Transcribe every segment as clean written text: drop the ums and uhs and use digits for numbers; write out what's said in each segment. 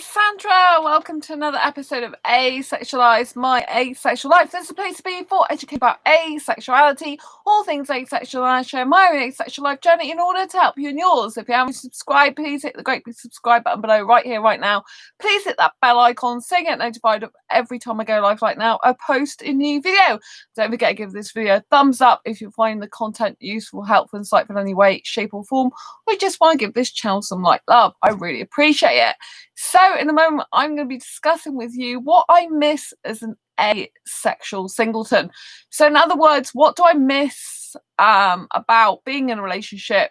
Sandra, welcome to another episode of Asexualise, my asexual life. This is a place to be for educating about asexuality, all things asexual, and I share my own asexual life journey in order to help you in yours. If you haven't subscribed, please hit the great big subscribe button below right here, right now. Please hit that bell icon so you get notified of every time I go live like now. I post a new video. Don't forget to give this video a thumbs up if you find the content useful, helpful, insightful in any way, shape or form, or you just want to give this channel some like love. I really appreciate it. So in a moment, I'm going to be discussing with you what I miss as an asexual singleton. So in other words, what do I miss about being in a relationship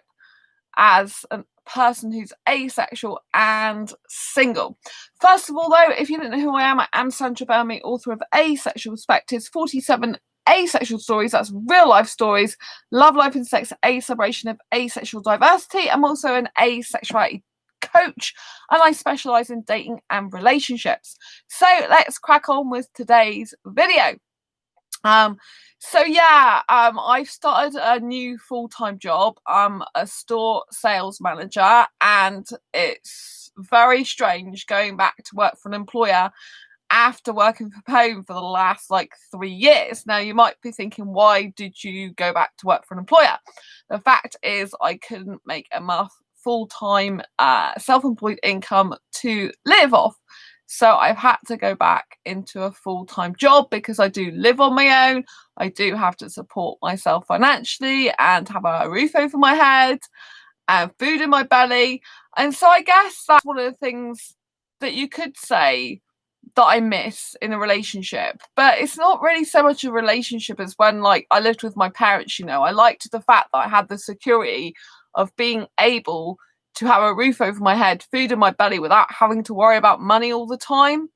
as a person who's asexual and single? First of all, though, if you don't know who I am Sandra Bellamy, author of Asexual Perspectives, 47 asexual stories. That's real life stories, love, life and sex, a celebration of asexual diversity. I'm also an asexuality coach, and I specialise in dating and relationships. So let's crack on with today's video. I've started a new full-time job. I'm a store sales manager, and it's very strange going back to work for an employer after working from home for the last 3 years. Now you might be thinking, why did you go back to work for an employer? The fact is I couldn't make enough full-time self-employed income to live off, so I've had to go back into a full-time job because I do live on my own. I do have to support myself financially and have a roof over my head and food in my belly. And so I guess that's one of the things that you could say that I miss in a relationship. But it's not really so much a relationship as when I lived with my parents. I liked the fact that I had the security of being able to have a roof over my head, food in my belly, without having to worry about money all the time.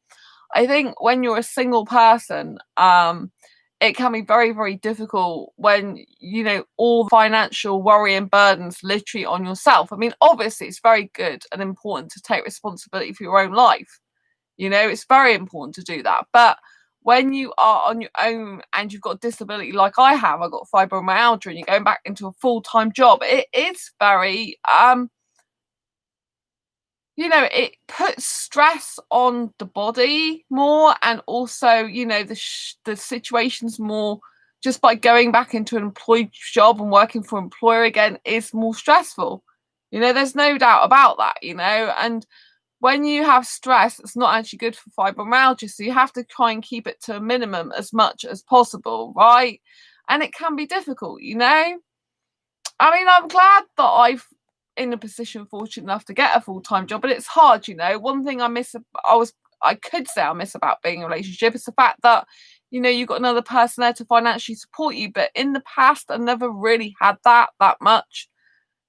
I think when you're a single person, it can be very, very difficult when, all financial worry and burdens literally on yourself. I mean, obviously, it's very good and important to take responsibility for your own life. It's very important to do that. But when you are on your own and you've got disability like I have, I've got fibromyalgia, and you're going back into a full-time job, it is very, it puts stress on the body more, and also, the situation's more, just by going back into an employed job and working for an employer again is more stressful. There's no doubt about that, and when you have stress, it's not actually good for fibromyalgia, so you have to try and keep it to a minimum as much as possible, right? And it can be difficult, I mean, I'm glad that I've in a position fortunate enough to get a full-time job, but it's hard. One thing I miss about being in a relationship is the fact that you've got another person there to financially support you. But in the past, I never really had that much.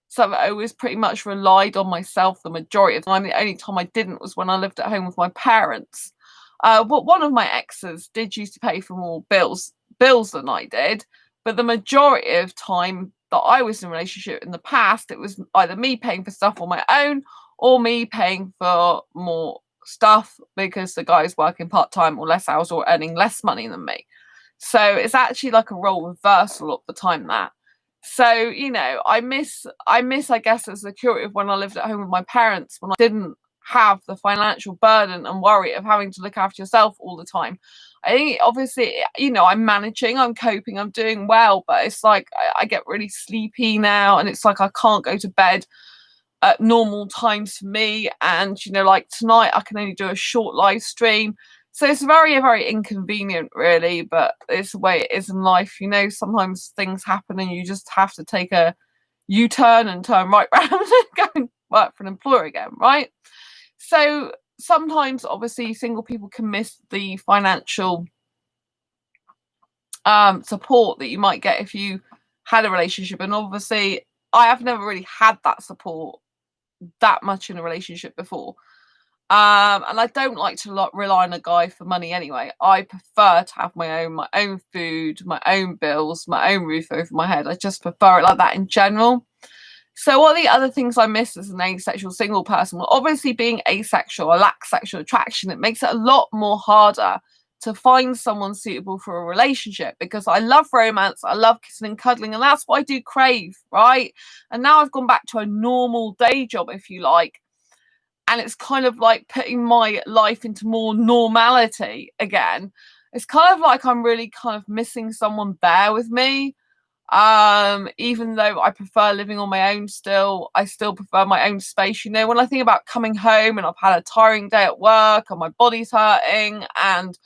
So I always pretty much relied on myself the majority of the time. The only time I didn't was when I lived at home with my parents. But one of my exes did used to pay for more bills than I did. But the majority of time that I was in a relationship in the past, it was either me paying for stuff on my own or me paying for more stuff because the guy is working part-time or less hours or earning less money than me. So it's actually like a role reversal of the time that. So, I miss, I guess, the security of when I lived at home with my parents, when I didn't have the financial burden and worry of having to look after yourself all the time. I think, obviously, I'm managing, I'm coping, I'm doing well, but it's I get really sleepy now, and it's I can't go to bed at normal times for me. And, tonight I can only do a short live stream. So it's very, very inconvenient, really, but it's the way it is in life. Sometimes things happen and you just have to take a U-turn and turn right round and go and work for an employer again, right? So sometimes, obviously, single people can miss the financial support that you might get if you had a relationship. And obviously, I have never really had that support that much in a relationship before. And I don't like to rely on a guy for money anyway. I prefer to have my own food, my own bills, my own roof over my head. I just prefer it like that in general. So what are the other things I miss as an asexual single person? Well, obviously being asexual, I lack sexual attraction. It makes it a lot more harder to find someone suitable for a relationship, because I love romance, I love kissing and cuddling, and that's what I do crave, right? And now I've gone back to a normal day job, if you like. and it's kind of like putting my life into more normality again. It's kind of like I'm really kind of missing someone there with me. Even though I prefer living on my own still, I still prefer my own space. You know, when I think about coming home and I've had a tiring day at work and my body's hurting, and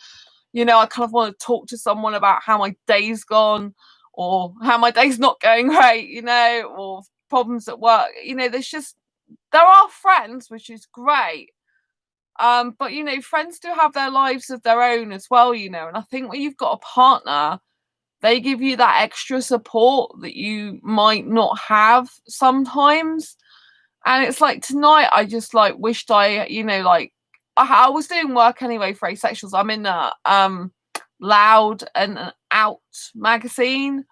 you know, I kind of want to talk to someone about how my day's gone or how my day's not going great, you know, or problems at work. You know, there are friends, which is great. But you know, friends do have their lives of their own as well, you know, and I think when you've got a partner, they give you that extra support that you might not have sometimes. And it's like tonight, I just like wished I, you know, like I was doing work anyway for Asexuals. I'm in a Loud and an Out magazine,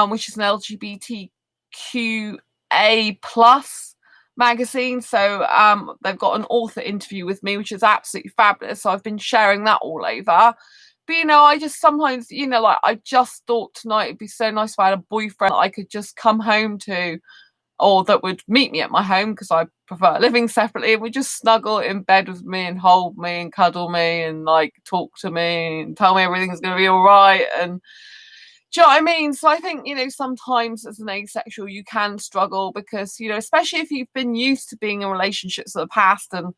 which is an LGBTQA plus magazine. So they've got an author interview with me, which is absolutely fabulous. So I've been sharing that all over. But you know, I just sometimes, you know, like I just thought tonight it'd be so nice if I had a boyfriend I could just come home to, or that would meet me at my home, because I prefer living separately, and would just snuggle in bed with me and hold me and cuddle me and like talk to me and tell me everything's going to be all right. And do you know what I mean? So I think, you know, sometimes as an asexual, you can struggle because, you know, especially if you've been used to being in relationships of the past and,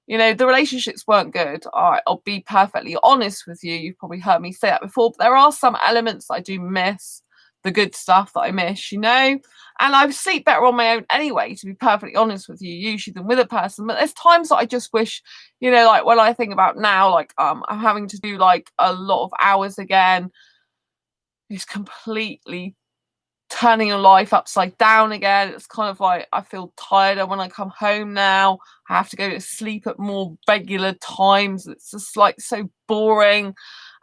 you know, the relationships weren't good. All right, I'll be perfectly honest with you. You've probably heard me say that before, but there are some elements I do miss, the good stuff that I miss, you know? And I sleep better on my own anyway, to be perfectly honest with you, usually than with a person. But there's times that I just wish, you know, like when I think about now, like I'm having to do like a lot of hours again. It's completely turning your life upside down again. It's kind of like I feel tired when I come home now. I have to go to sleep at more regular times. It's just like so boring.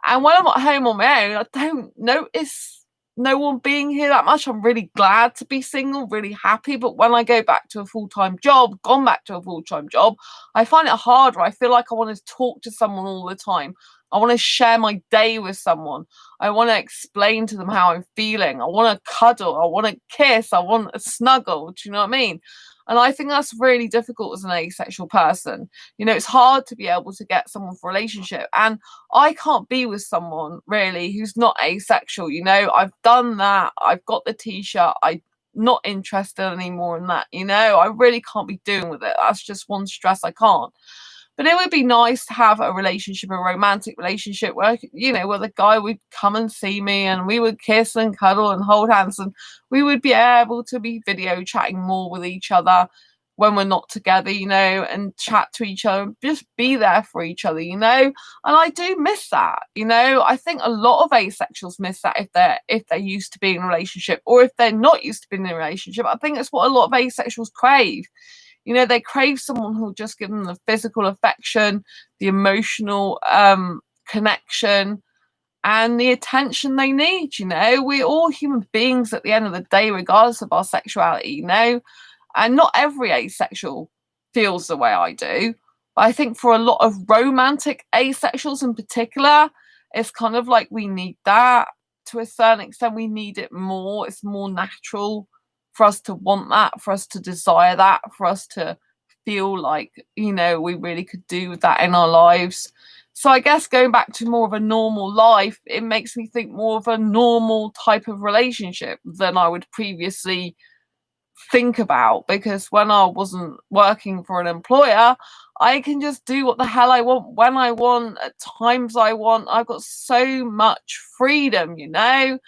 And when I'm at home on my own, I don't notice no one being here that much. I'm really glad to be single, really happy. But when I go back to a full-time job, gone back to a full-time job, I find it harder. I feel like I want to talk to someone all the time. I want to share my day with someone. I want to explain to them how I'm feeling. I want to cuddle. I want to kiss. I want a snuggle. Do you know what I mean? And I think that's really difficult as an asexual person. You know, it's hard to be able to get someone for a relationship. And I can't be with someone really who's not asexual. You know, I've done that. I've got the t-shirt. I'm not interested anymore in that. You know, I really can't be doing with it. That's just one stress I can't. But it would be nice to have a relationship, a romantic relationship where, you know, where the guy would come and see me and we would kiss and cuddle and hold hands, and we would be able to be video chatting more with each other when we're not together, you know, and chat to each other, just be there for each other, you know. And I do miss that, you know. I think a lot of asexuals miss that if they're used to being in a relationship, or if they're not used to being in a relationship. I think that's what a lot of asexuals crave. You know, they crave someone who'll just give them the physical affection, the emotional connection, and the attention they need. You know, we're all human beings at the end of the day, regardless of our sexuality, you know, and not every asexual feels the way I do. But I think for a lot of romantic asexuals in particular, it's kind of like we need that to a certain extent. We need it more. It's more natural for us to want that, for us to desire that, for us to feel like, you know, we really could do with that in our lives. So I guess going back to more of a normal life, it makes me think more of a normal type of relationship than I would previously think about, because when I wasn't working for an employer, I can just do what the hell I want, when I want, at times I want. I've got so much freedom, you know.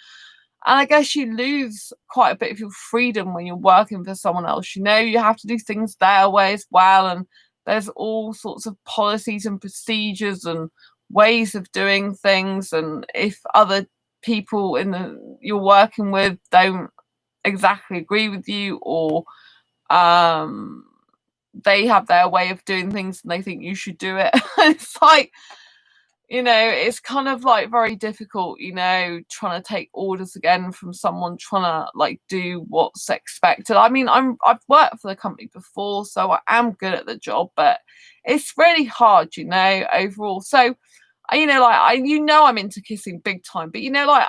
And I guess you lose quite a bit of your freedom when you're working for someone else. You know, you have to do things their way as well. And there's all sorts of policies and procedures and ways of doing things. And if other people you're working with don't exactly agree with you, or they have their way of doing things and they think you should do it, it's like, you know, it's kind of like very difficult, you know, trying to take orders again from someone, trying to like do what's expected. I mean, I've worked for the company before, so I am good at the job, but it's really hard, you know, overall. So, you know, like I'm into kissing big time, but you know, like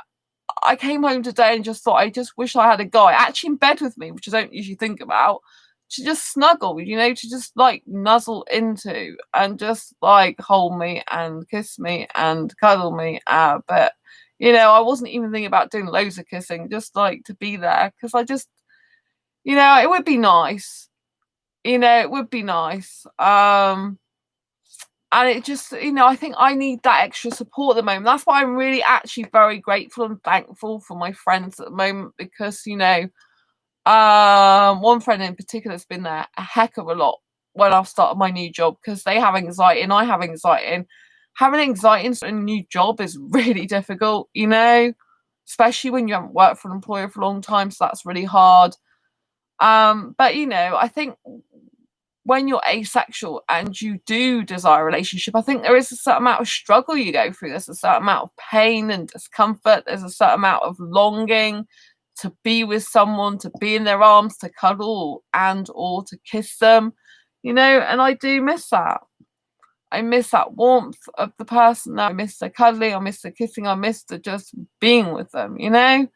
I came home today and just thought I just wish I had a guy actually in bed with me, which I don't usually think about, to just snuggle, you know, to just like nuzzle into and just like hold me and kiss me and cuddle me. But you know, I wasn't even thinking about doing loads of kissing, just like to be there because I just, you know, it would be nice. You know, it would be nice. And it just, you know, I think I need that extra support at the moment. That's why I'm really actually very grateful and thankful for my friends at the moment because, you know, one friend in particular has been there a heck of a lot when I've started my new job because they have anxiety and I have anxiety. And having anxiety in a new job is really difficult, you know, especially when you haven't worked for an employer for a long time. So that's really hard. But, you know, I think when you're asexual and you do desire a relationship, I think there is a certain amount of struggle you go through. There's a certain amount of pain and discomfort. There's a certain amount of longing to be with someone, to be in their arms, to cuddle and or to kiss them, you know, and I do miss that. I miss that warmth of the person. I miss the cuddling. I miss the kissing. I miss the just being with them, you know.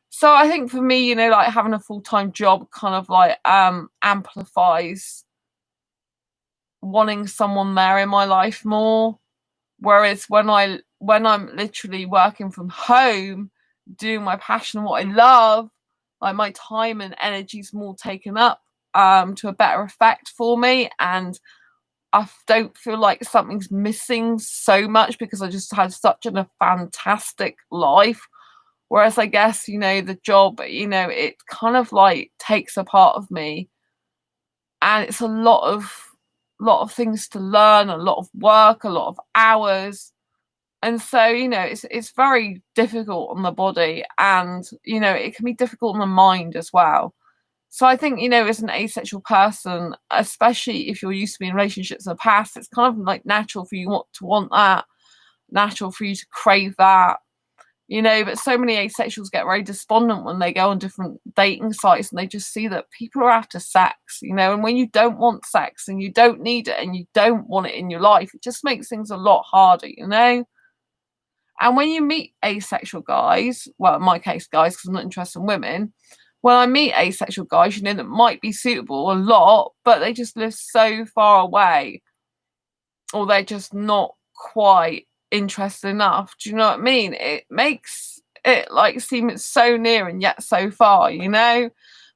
So I think for me, you know, like having a full-time job kind of like amplifies wanting someone there in my life more. Whereas when I'm literally working from home, doing my passion and what I love, like my time and energy is more taken up to a better effect for me, and I don't feel like something's missing so much because I just had such a fantastic life. Whereas I guess, you know, the job, you know, it kind of like takes a part of me, and it's a lot of things to learn, a lot of work, a lot of hours. And so, you know, it's very difficult on the body and, you know, it can be difficult on the mind as well. So I think, you know, as an asexual person, especially if you're used to being in relationships in the past, it's kind of like natural for you to want that, natural for you to crave that, you know. But so many asexuals get very despondent when they go on different dating sites and they just see that people are after sex, you know. And when you don't want sex and you don't need it and you don't want it in your life, it just makes things a lot harder, you know. And when you meet asexual guys, well, in my case, guys, because I'm not interested in women, when I meet asexual guys, you know, that might be suitable a lot, but they just live so far away, or they're just not quite interested enough. Do you know what I mean? It makes it like seem it's so near and yet so far, you know?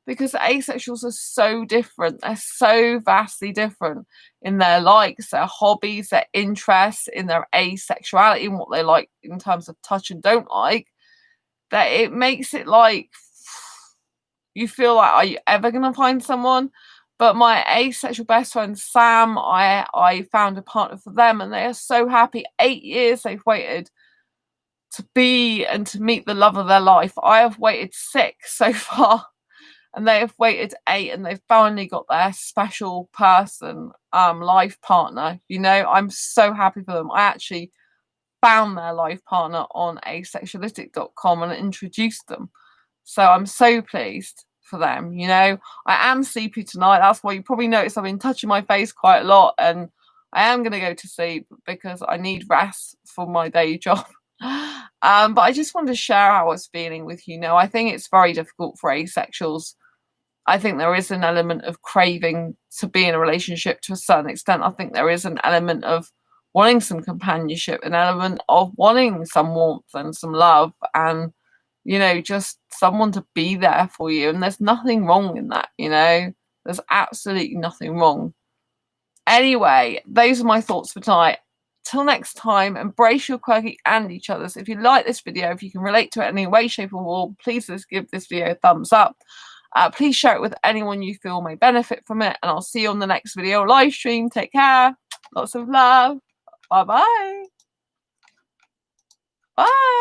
Because asexuals are so different. They're so vastly different in their likes, their hobbies, their interests, in their asexuality and what they like in terms of touch and don't like, that it makes it like you feel like, are you ever going to find someone? But my asexual best friend Sam, I found a partner for them and they are so happy. 8 years they've waited to be and to meet the love of their life. I have waited 6 so far and they have waited 8 and they've finally got their special person, life partner. You know, I'm so happy for them. I actually found their life partner on asexualistic.com and introduced them. So I'm so pleased for them, you know. I am sleepy tonight. That's why you probably noticed I've been touching my face quite a lot, and I am going to go to sleep because I need rest for my day job. But I just wanted to share how I was feeling with you. Know, I think it's very difficult for asexuals. I think there is an element of craving to be in a relationship to a certain extent. I think there is an element of wanting some companionship, an element of wanting some warmth and some love, and you know, just someone to be there for you. And there's nothing wrong in that, you know. There's absolutely nothing wrong. Anyway, those are my thoughts for tonight. Till next time, embrace your quirky and each other's. If you like this video, if you can relate to it in any way, shape or form, please just give this video a thumbs up. Please share it with anyone you feel may benefit from it. And I'll see you on the next video live stream. Take care. Lots of love. Bye-bye. Bye.